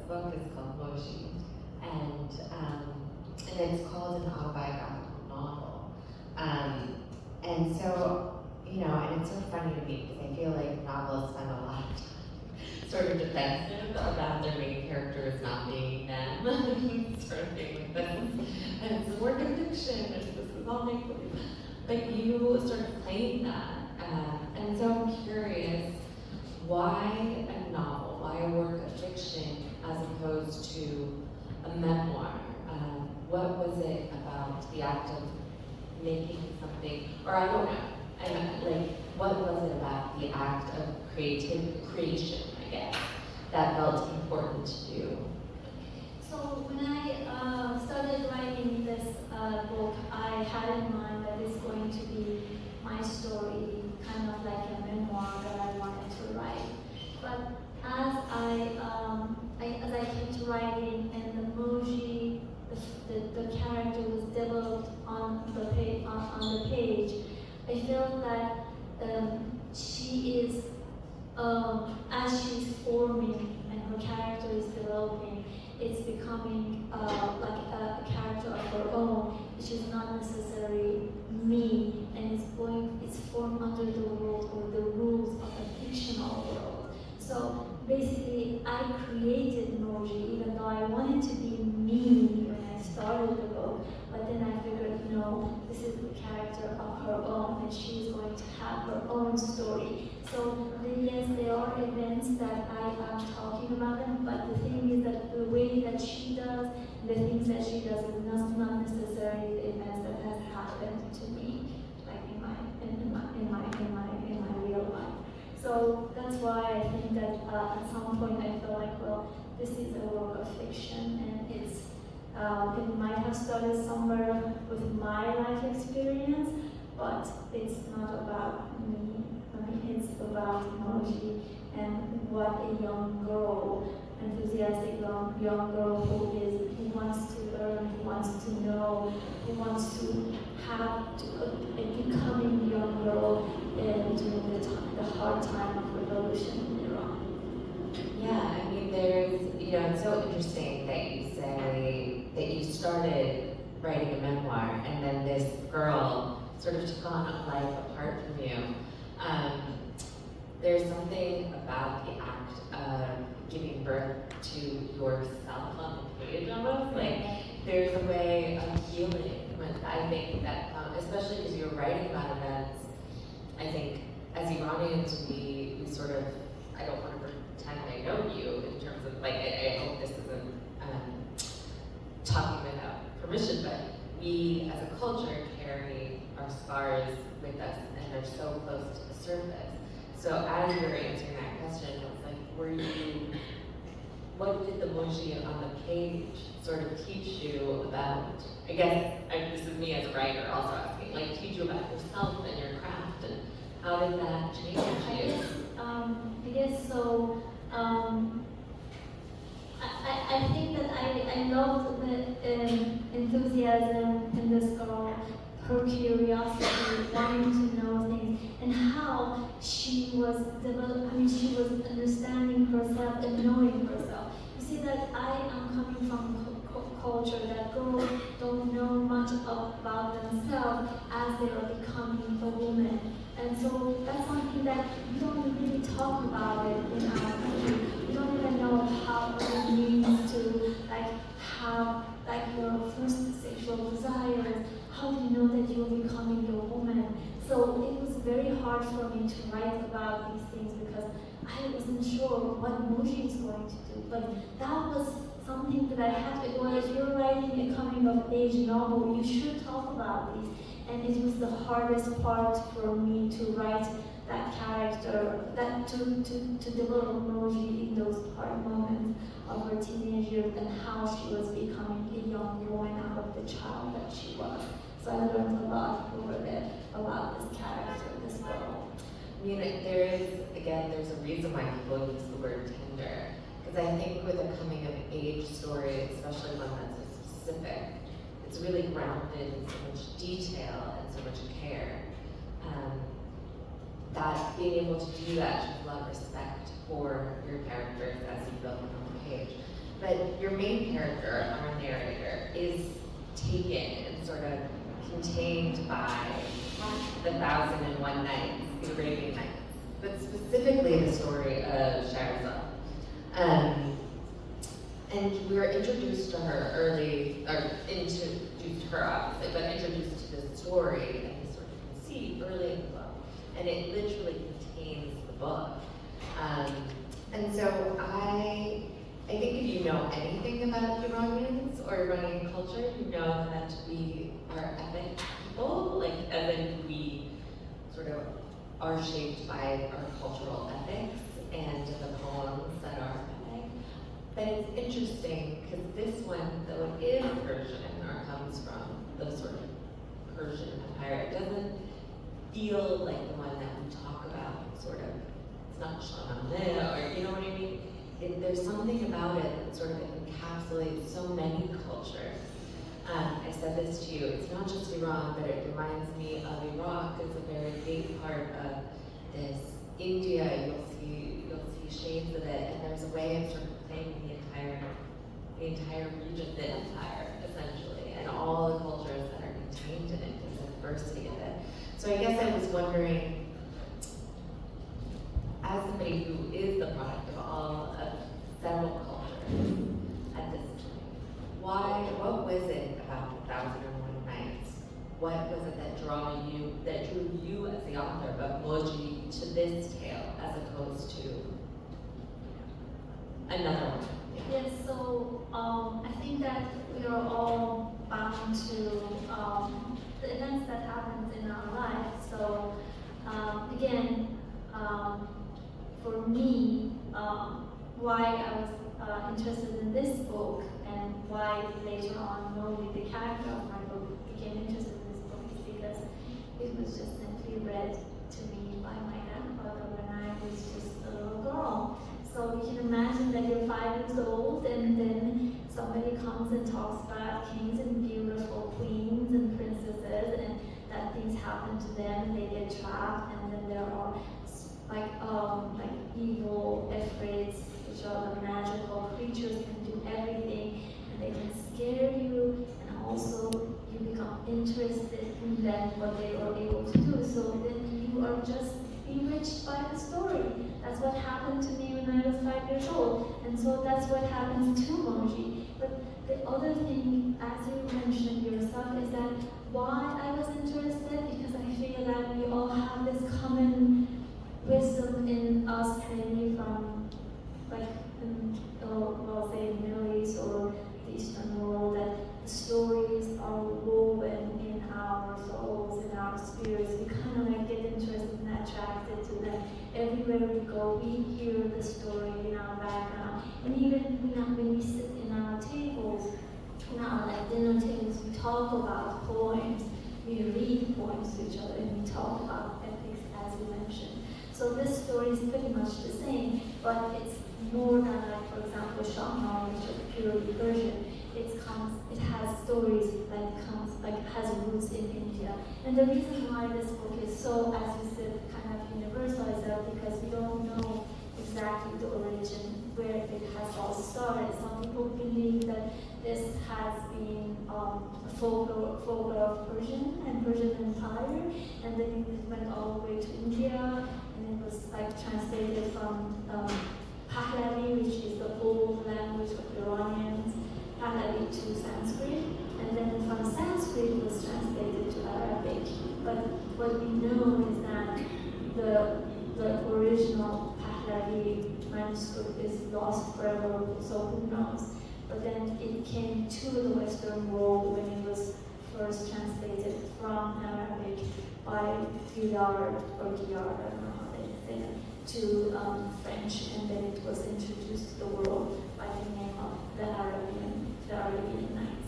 book is called Moji, and it's called an autobiographical novel. And so, and it's so funny to me because I feel like novelists spend a lot of time sort of defensive about their main characters not being them, sort of thing like this. And it's a work of fiction, and this is all make believe. But you sort of claim that. And so I'm curious, why a novel? Why a work of fiction as opposed to a memoir? What was it about the act of making something, or I don't know, what was it about the act of creation, I guess, that felt important to you? So when I started writing this book, I had in mind that it's going to be my story, kind of like a memoir that I wanted to write. But as I kept writing, and the Moji, the character was developed on the page, I felt that she is, as she's forming and her character is developing, it's becoming like a character of her own, which is not necessarily me, and it's formed under the world or the rules of a fictional world. So basically, I created Moji, even though I wanted to be me when I started the book, but then I figured, no, this is the character of her own, and she's going to have her own story. So yes, there are events that I am talking about them, but the thing is that the way that she does, the things that she does is not necessarily the events that has happened to me, like in my real life. So that's why I think that at some point I felt like, well, this is a work of fiction, and it might have started somewhere with my life experience, but it's not about me. I mean, it's about Moji and what a young girl, enthusiastic young girl who wants to learn, who wants to know, who wants to have a becoming young girl during the hard time of revolution in Iran. Yeah, I mean, it's so interesting that you say that you started writing a memoir, and then this girl sort of took on a life apart from you. There's something about the act of giving birth to yourself on the page almost. Like, there's a way of healing. I think that, especially because you're writing about events, I think as Iranians, we sort of, I don't want to pretend I know you in terms of, like, I hope this isn't talking without permission, but we as a culture carry our scars with us, and they're so close to the surface. So as you were answering that question, it was like, what did the Moji on the page sort of teach you about, I guess, this is me as a writer also asking, like, teach you about yourself and your craft, and how did that change you? I guess so. I think that I loved the enthusiasm in this girl, her curiosity, wanting to know things, and how she was she was understanding herself and knowing herself. You see that I am coming from a culture that girls don't know much about themselves as they are becoming a woman. And so that's something that we don't really talk about it in our country. We don't even know what it means to have your first sexual desires. How do you know that you're becoming a woman? So it was very hard for me to write about these things because I wasn't sure what Moji is going to do. But that was something that I had to, well, if you're writing a coming of age novel, you should talk about these. And it was the hardest part for me to write that character, to develop Moji in those hard moments of her teenage years and how she was becoming a young woman out of the child that she was. So I learned a lot over there about this character, this girl. I mean, there's a reason why people use the word tender. Because I think with a coming of age story, especially one that's so specific, it's really grounded in so much detail and so much care. That being able to do that shows a lot of respect for your characters as you build them on the page. but your main character, our narrator, is taken and sort of contained by the 1001 Nights, the Arabian Nights, but specifically the story of Shahrazad. And we were introduced to her introduced to her obviously, but introduced to the story and the sort of conceit early in the book. And it literally contains the book. And so I think if you know anything about Iranians or Iranian culture, you know that we are epic people, like as in we sort of are shaped by our cultural ethics and the poems that are epic. But it's interesting because this one, though it is Persian or comes from the sort of Persian Empire, it doesn't feel like the one that we talk about, sort of. It's not Shahnameh, or you know what I mean? There's something about it that sort of encapsulates so many cultures. I said this to you, it's not just Iran, but it reminds me of Iraq as a very big part of this. India, you'll see shades of it, and there's a way of sort of playing the entire region, the empire, essentially, and all the cultures that are contained in it, the diversity of it. So I guess I was wondering, as somebody who is the product of several cultures at this point, what was it about 1001 Nights? What was it that drew you as the author, but Moji, to this tale as opposed to another one? Yes, so I think that we are all bound to the events that happen in our life. So again, for me, why I was interested in this book and why later on Moji, the character of my book, became interested in this book is because it was just simply read to me by my grandfather when I was just a little girl. So you can imagine that you're 5 years old and then somebody comes and talks about kings and beautiful queens and princesses and that things happen to them and they get trapped, and then there are like evil ifrits, which are the magical creatures, can do everything and they can scare you, and also you become interested in them, what they are able to do. So then you are just bewitched by the story. That's what happened to me when I was 5 years old, and so that's what happens to Moji. But the other thing, as you mentioned yourself, is that why I was interested, because I feel that we all have this common wisdom in us, mainly from, say, the Middle East or the Eastern world, that the stories are woven in our souls, in our spirits. We kind of like get interested and attracted to them. Everywhere we go, we hear the story in our background. And even when we sit in our tables, in our dinner tables, we talk about poems. We read poems to each other and we talk about ethics, as you mentioned. So this story is pretty much the same, but it's more than like, for example, Shahnameh, which is purely Persian. It has stories has roots in India. And the reason why this book is so, as you said, kind of universal is that because we don't know exactly the origin, where it has all started. Some people believe that this has been a folklore of Persian and Persian Empire, and then it went all the way to India, and it was translated from Pahlavi, which is the old language of Iranians, Pahlavi to Sanskrit, and then from Sanskrit it was translated to Arabic. But what we know is that the original Pahlavi manuscript is lost forever, so who knows? But then it came to the Western world when it was first translated from Arabic by Guyard, I don't know how they say it, to French, and then it was introduced to the world by the name of the Arabian Nights.